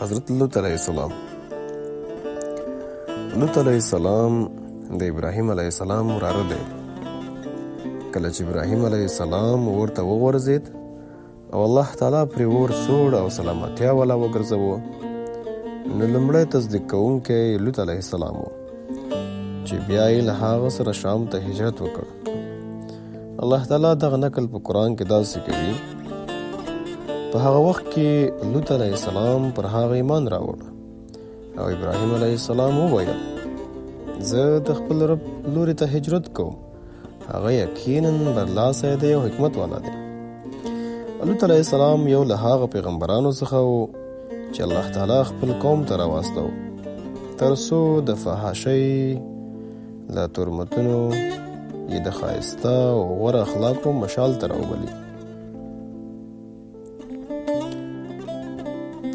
حضرت لوط علیہ السلام. لوط علیہ السلام د ابراهیم علیه السلام وراره دی. کله چې ابراهیم علیه السلام ورته وغورځېد او الله تعالی پرې اور سوړ او سلامتیا والا وګرځوه، نو لومړی تصدیق کوونکی لوط علیه السلام و چې بیا یې له هغه سره شام ته هجرت وکړ. الله تعالی دغه نقل په قرآن کې داسې کوي: په هغه وخت کې لوط علیه السلام پر هغه ایمان راوړ او ابراهیم علیه السلام وویل: زه د خپل رب لوري ته هجرت کوم، هغه یقینا برلاسی دی او حکمت والا دی. لوط علیه السلام یو له هغه پیغمبرانو څخه و چې الله تعالی خپل قوم ته راواستو تر څو د فحاشۍ له تهمتونو یې د ښایسته او غوره اخلاقو مشال ته راوبلي.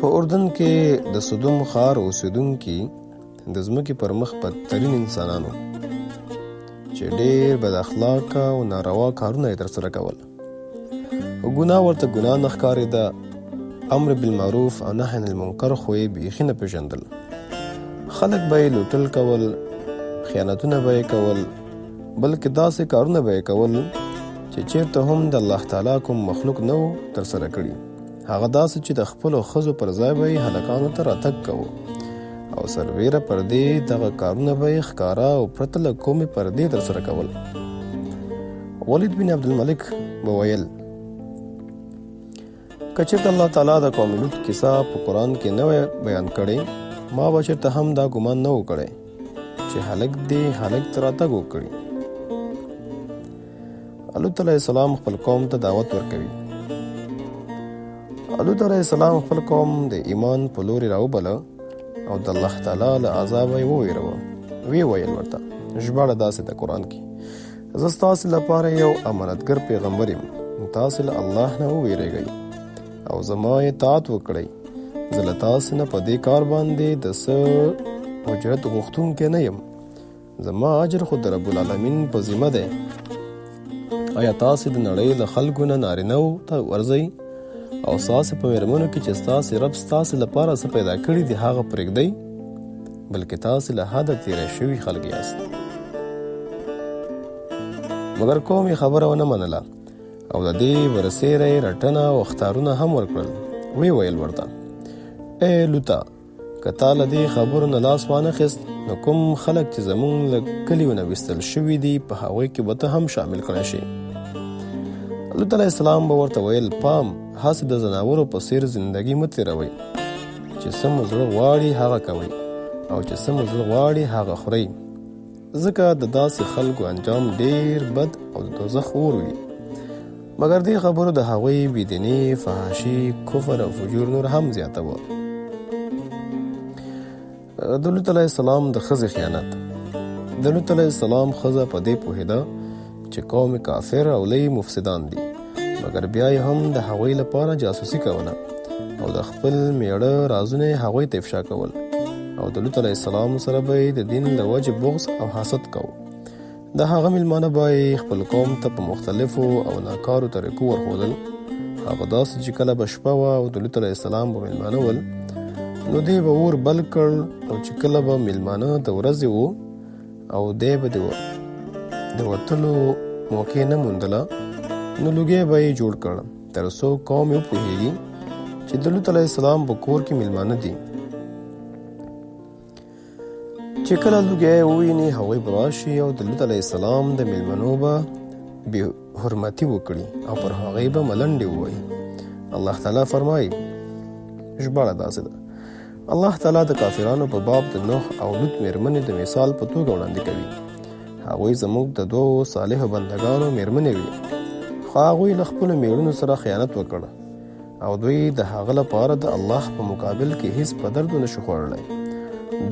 په اردن کې د سدوم ښار اوسېدونکي د ځمکې پر مخ بدترین انسانانو چې ډېر بد اخلاقه او ناروا کارونه یې ترسره کول. ګناه ورته ګناه نه ښکارېده، امر بالمعروف او نهی عن المنکر خو یې بیخي نه پېژندل. خلک به یې لوټل کول، خیانتونه به یې کول، بلکې داسې کارونه به یې کول چې چېرته هم د الله تعالی کوم مخلوق نه و ترسره کړي. هغه داسې چې د خپلو ښځو پر ځای به یې هلکانو ته راتګ کوو او سربیره پردې دغه کارونه به یې ښکاره او پرته له کومې پردې ترسره کول. ولید بن عبدالملک به ویل: که چېرته الله تعالی د قوم لوط کیسه په قرآن کې نه وی بیان کړې، ما به چېرته هم دا ګمان نه و کړی چې هلک دې هلک ته راتګ وکړي. لوط علیه السلام خپل قوم ته دعوت ورکوي. لوط علیه السلام خپل قوم د ایمان په لوري راوبله او د الله تعالی له عذابه یې وویروه. ویې ویل ورته ژباړه داسې ده قرآن کې: زه ستاسې لپاره یو امانتګر پیغمبر یم، تاسې له الله نه وویرېږئ او زما اطاعت وکړئ. زه له تاسې نه په دې کار باندې د څه اجرت غوښتونکی نه یم، زما اجر خو د رب العالمین په ذمه دی. آیا تاسې د نړۍ له خلکو نه نارینهو ته ورځئ او ستاسې په مېرمنو کې چې ستاسې رب ستاسې لپاره څه پیدا کړي دي هغه پرېږدئ، بلکې تاسې له حده تېری شوي خلک یاست. مګر قوم یې خبره ونه منله او د دې برسېره یې رټنه او اخطارونه هم ورکړل. ویې ویل ورته: ای لوطه، که تا له دې خبرو نه لاس وانخیست، نو کوم خلک چې زموږ له کلیو نه ویستل شوي دي په هغوی کې به ته هم شامل کړی شي. لوط علیه السلام به ورته ویل: پام، هسې د ځناورو په څېر زندګي مه تېروئ، چې څه مو زړه غواړي هغه کوئ او چې څه مو زړه غواړي هغه خورئ، ځکه د داسې خلکو انجام ډېر بد او د دوزخ اور وي. مګر دې خبرو د هغوی بېدیني، فحاشي، کفر او فجور نور هم زیاتوه. د لوط علیه السلام د ښځې خیانت. د لوط علیه السلام ښځه په دې پوهېده چې قوم کافر او لوی مفسدان دي، مګر بیا یې هم د هغوی لپاره جاسوسي کوله او د خپل میړه رازونه یې هغوی ته افشا کول او د لوط علیه السلام سره به یې د دین له وجې بغض او حسد کوو. د هغه میلمانه به یې خپل قوم ته په مختلفو او ناکارو طریقو ورښودل. هغه داسې چې کله به شپه وه او د لوط علیه السلام به میلمانه ول، نو دی به اور بل کړ او چې کله به میلمانه د ورځې و او دی به د وتلو موقع نه موندله، نو لوګی به یې جوړ کړ تر څو قوم یې وپوهېږي چې د لوط علیه السلام په کور کې میلمانه دي. چې کله لوګی وویني هغوی به راشي او د لوط علیه السلام د میلمنو به بې حرمتي وکړي او پر هغوی به ملنډې ووایي. الله تعالی فرمایي، ژباړه داسې ده: الله تعالی د کافرانو په باب د نوح او لوط میرمنې د مثال په توګه وړاندې کوي. هغوی زموږ د دوو صالحو بندګانو میرمنې وي، خو هغوی له خپلو میړونو سره خیانت وکړ او دوی د هغه لپاره د الله په مقابل کې هیڅ په درد نشو خوړلی.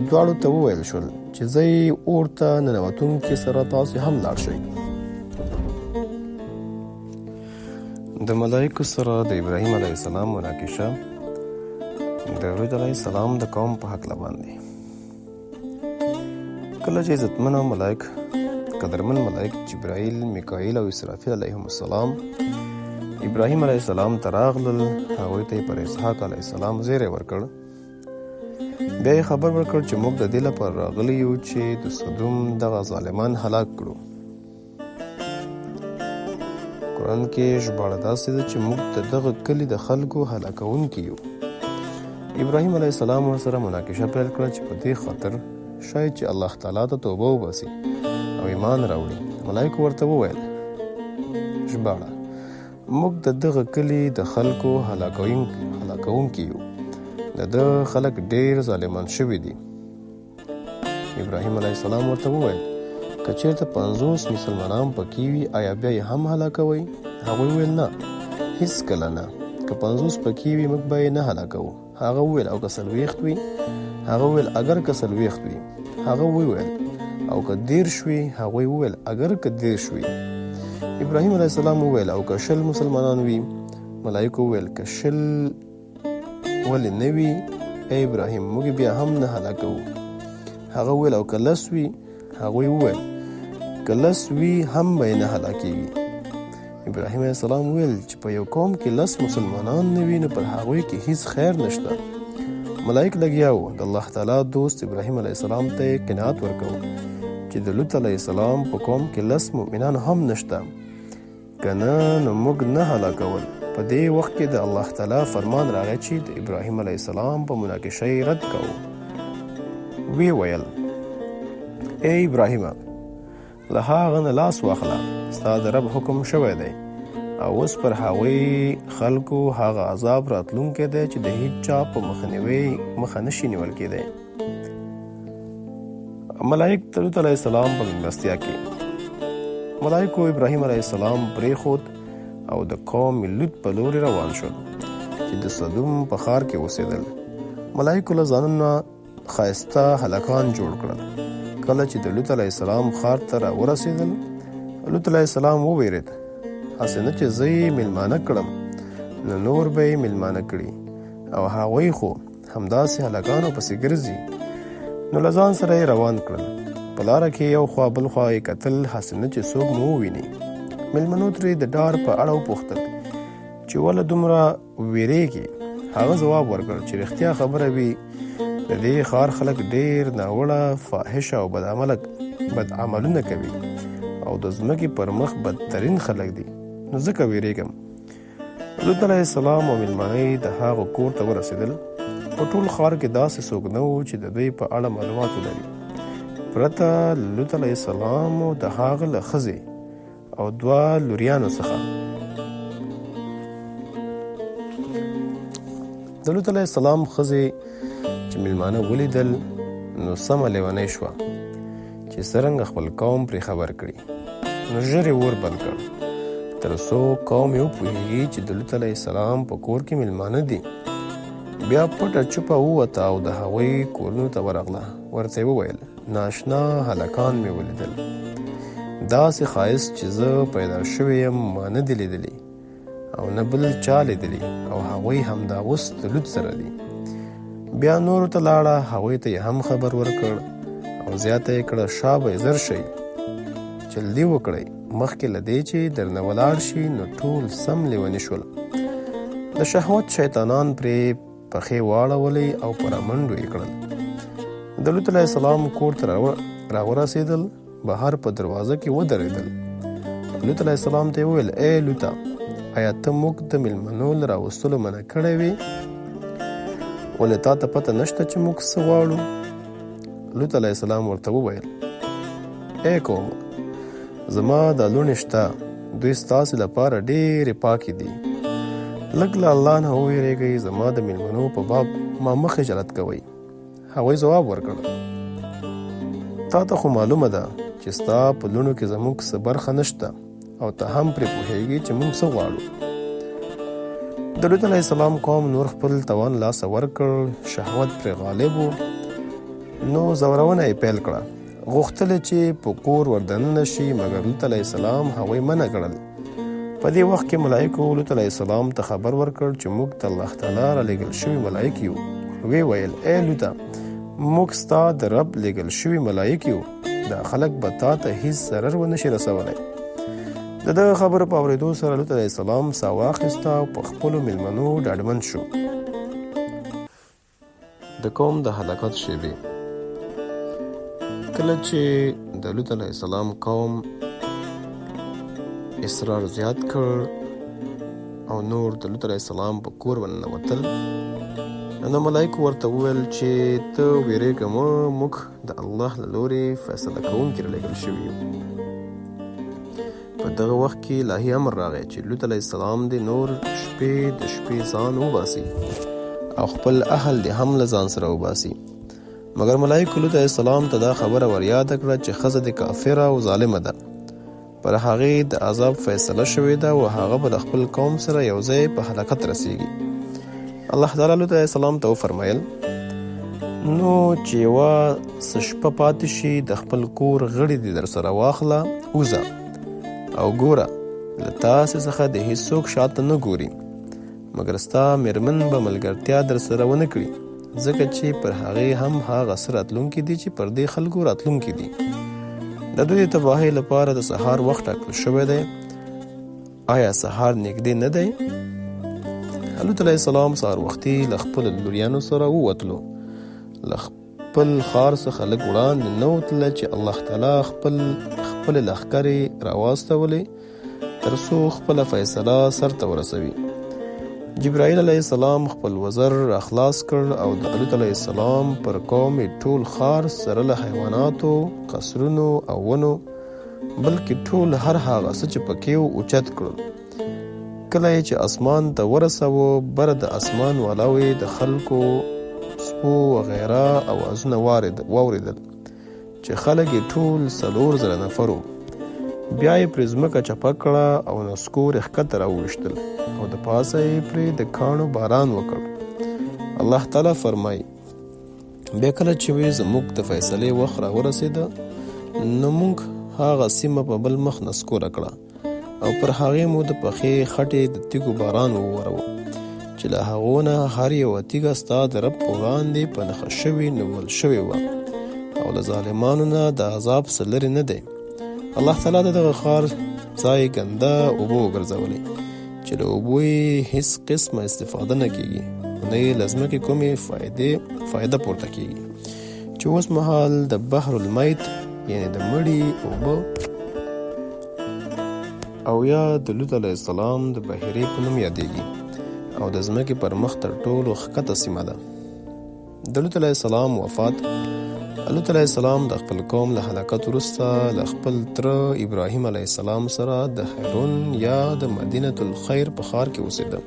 دواړو ته وویل شول چې ځئ اور ته ننوتونکي سره تاسو هم لاړ شئ. د ملایکو سره د ابراهیم علیه السلام مناقشه. د لوط علیه السلام د قوم په هکله باندې. کله چې عزتمن او ملایک قدرمن ملائک جبرائیل، میکائیل او اسرافیل علیهم السلام ابراهیم علیه السلام ته راغلل. هغوی ته یې پر اسحاق علیه السلام زیری ورکړ بیا یې خبر ورکړ چې موږ د دې لپاره راغلي یو چې د سدوم دغه ظالمان هلاک کړو. قرآن کې ژباړه داسې ده چې موږ د دغه کلي د خلکو هلاکونکي یو. ابراهیم علیه السلام ورسره مناقشه پیل کړه چې په دې خاطر شاید چې الله تعالی ته توبه وباسي او ایمان راوړي. ملایکو ورته وویل ژباړه موږ د دغه کلي د خلکو هلاکونکي یو. د ده خلک ډیر ظالمان شوي دي. ابراهیم علیه السلام ورته وویل که چېرته 50 مسلمانان پکې وي آیا بیا یې هم هلاکوئ؟ هغوی وویل نه، هېڅکله نه. که 50 پکې وي موږ به یې نه هلاکوو. هغه وویل او که 40 وي؟ هغه وویل اگر که 40 وي. هغه وویل او که 30 وي؟ هغوی وویل اگر که 30 وي. ابراهیم علیه السلام وویل او که 20 مسلمانان وي؟ ملایکو وویل که 20 ولې نه وي ای ابراهیم موږ بیا هم نه هلاکوو. هغه وویل او که 10 وي؟ هغوی وویل که 10 وي هم به یې نه هلاکېږي. ابراهیم علیه السلام وویل چې په یو قوم کې 10 مسلمانان نه وي نو پر هغوی کې هیڅ خیر نشته. ملائک لګیا وو. د الله تعالی دوست ابراهیم علیه السلام ته یې قناعت ورکو چې د لوط علیه السلام په قوم کې 10 مؤمنان هم نشته. که نه نو موږ نه هلاکول. په دې وخت کې د الله تعالی فرمان راغی چې د ابراهیم علیه السلام په مناقشه یې رد کوو. وی ویل ای ابراهیم له هغه نه لاس واخله، ستا د رب حکم شوی دی او اوس پر هغوی خلکو هغه عذاب راتلونکی دی چې د هیڅ چا په مخه نشي نیول کېدی. ملائک د لوط علیه السلام په مېلمستیا کې ملائکو ابراهیم علیه السلام پرېښود او د قوم لوط په لورې روان شول چې د سدوم په ښار کې اوسېدل. ملائکو له ځانونه ښایسته هلکان جوړ کړل. کله چې د لوط علیه السلام ښار ته راورسېدل لوط علیه السلام وویرېد هسې نه چې زه یې میلمانه کړم نو نور به یې میلمانه کړي او هغوی خو همداسې هلکانو پسې ګرځي. نو له ځان سره یې روان کړل. په لاره کې یو خوا بل خوا یې کتل هسې نه چې څوک مو وویني. میلمنو ترې د ډار په اړه وپوښتل چې ولې دومره ویرېږي. هغه ځواب ورکړ چې رښتیا خبره وي د دې ښار خلک ډیر ناوړه فاحشه او بد عملونه کوي او د ځمکې پر مخ بدترین خلک دي نو ځکه ویرېږم. لوط علیه السلام او میلمانه د هغه کور ته ورسېدل. په ټول ښار کې داسې څوک نه و چې د دوی په اړه معلومات ولري پرته لوط علیه السلام او د هغه له ښځې او 2 لوریانو څخه. د لوط علیه السلام ښځې چې میلمانه ولیدل نو سمه لیونۍ شوه چې څرنګه خپل قوم پرې خبر کړي. نو ژر یې اور بند کړ تر څو قوم یې وپوهېږي چې د لوط علیه السلام په کور کې میلمانه دي. بیا پټه چوپه ووته او د هغوی کورونو ته ورغله. ورته یې وویل ناشنا هلکان مې ولیدل، داسې ښایست چې زه پیدا شوی یم ما نه دي لیدلي او نه بل چا لیدلي او هغوی همدا اوس د لوط سره دي. بیا نورو ته لاړه، هغوی ته یې هم خبر ورکړ او زیاته یې کړه شابه زر شئ، جلدي وکړئ مخکې له دې چې درنه ولاړ شي. نو ټول سم لیوني شول. د شهوت شیطانان پرې پښې واړولې او پر منډو یې کړل. د لوط علیه السلام کور ته راورسېدل، بهر په دروازه کې ودرېدل. لوط علیه السلام ته یې وویل ای لوطه آیا ته موږ د میلمنو له راوستلو منع کړی وې؟ ولې تا ته پته نشته چې موږ څه غواړو؟ لوط علیه السلام ورته وویل ای قوم زما دا لوڼې شته، دوی ستاسې لپاره ډېرې پاکې دي. لږ له الله نه وویرېږئ، زما د میلمنو په باب ما مه خجالت کوئ. هغوی ځواب ورکړ تا ته خو معلومه ده چې ستا په لوڼو کې زموږ څه برخه نشته او ته هم پرې پوهېږې چې موږ څه غواړو. د لوط علیه السلام قوم نور خپل توان لاسه ورکړ، شهوت پرې غالب و. نو زورونه یې پیل کړه، غوښتل چې په کور وردننه شي، مګر لوط علیه السلام هغوی منع کړل. په دې وخت کې ملایکو لوط علیه السلام ته خبر ورکړ چې موږ د الله تعالی رالیږل شوي ملایک یو. وی ویل ای لوطه موږ ستا د رب لیږل شوي ملایک یو، دا خلک به تا ته هیڅ ضرر ونشي رسولی. د دغه خبرو په اورېدو سره لوط علیه السلام ساه واخیسته او په خپلو میلمنو ډاډمن شو. د قوم د هلاکت شیبې. کله چې د لوط علیه السلام قوم اصرار زیات کړ او نور د لوط علیه السلام په کور ورننوتل، نو ملایکو ورته وویل چې ته ویرېږه مه، موږ د الله له لورې فیصله کوونکي رالېږل شوي یو. په دغه وخت کې الهي امر راغی چې لوط علیه السلام دې نور شپې د شپې ځان وباسي او خپل اهل دې هم له ځان سره وباسي. مګر ملایکو لوط علیه السلام ته دا خبره وریاده کړه چې ښځه دې کافره او ظالمه ده، پر هغې د عذاب فیصله شوې ده او هغه به د خپل قوم سره یو ځای په هلاکت رسیږي. الله تعالی لوط علیه السلام ته وفرمایل نو چې یوه څه شپه پاتې شي د خپل کور غړي دې در سره واخله، وځه او ګوره له تاسې څخه د هیڅوک شاته نه ګوري، مګر ستا میرمن به ملګرتیا در سره ونه کړي، ځکه چې پر هغې هم هغه څه راتلونکي دي چې پر دې خلکو راتلونکي دي. د دوی د تباهۍ لپاره د سهار وخت ټاکل شوی دی. آیا سهار نږدې نه دی؟ لوط علیه السلام سهار وختي له خپلو لوریانو سره ووتلو. له خپل ښار څخه لږ وړاندې نه وتله چې الله تعالی خپلې لښکرې راواستولې تر څو خپله فیصله سرته ورسوي. جبرائیل علیه السلام خپل وزر راخلاص کړ او د لوط علیه السلام پر قوم ټول ښار سره له حیواناتو، قصرونو او ونو، بلکې ټول هر هغه څه چې پکې و اوچت کړل. کله چې اسمان ته ورسوه، بره د اسمان والاوې د خلکو، سپو وغیره اوازونه واورېدل چې خلک یې ټول 4,000 نفر وو. بیا یې پرې ځمکه چپه کړه او نسکور یې ښکته راوویشتل او د پاسه یې پرې د کاڼو باران وکړ. الله تعالی فرمایي بیا کله چې وې زموږ د فیصلې وخت راورسېده، نو موږ هغه سیمه په بل مخ نسکوره کړه او پر هغې مو د پخې خټې د تیږو باران ووروه چې له هغو نه هر یوه تیږه ستا د رب په وړاندې په نښه شوې نیول شوې وه او له ظالمانو نه د عذاب څه لرې نه دی. الله تعالی د دغه ښار ځای ګنده اوبه وګرځولې چې له اوبو یې هیڅ قسمه استفاده نه کیږي، نه یې له ځمکې کومې فایده پورته کیږي، چې اوس مهال د بحر المیت یعنې د مړي اوبه او یا د لوط علیه السلام د بحیرې په نوم یادیږي او د ځمکې پر مخ تر ټولو ښکته سیمه ده. د لوط علیه السلام وفات. لوط علیه السلام د خپل قوم له هلاکت وروسته له خپل تره ابراهیم علیه السلام سره د حیرون یا د مدینة الخیر په ښار کې اوسېده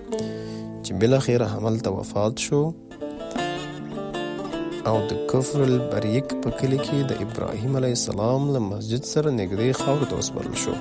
چې بالاخره هملته وفات شو او د کفر البریک په کلي کې د ابراهیم علیه السلام له مسجد سره نږدې خاورو ته وسپارل شو.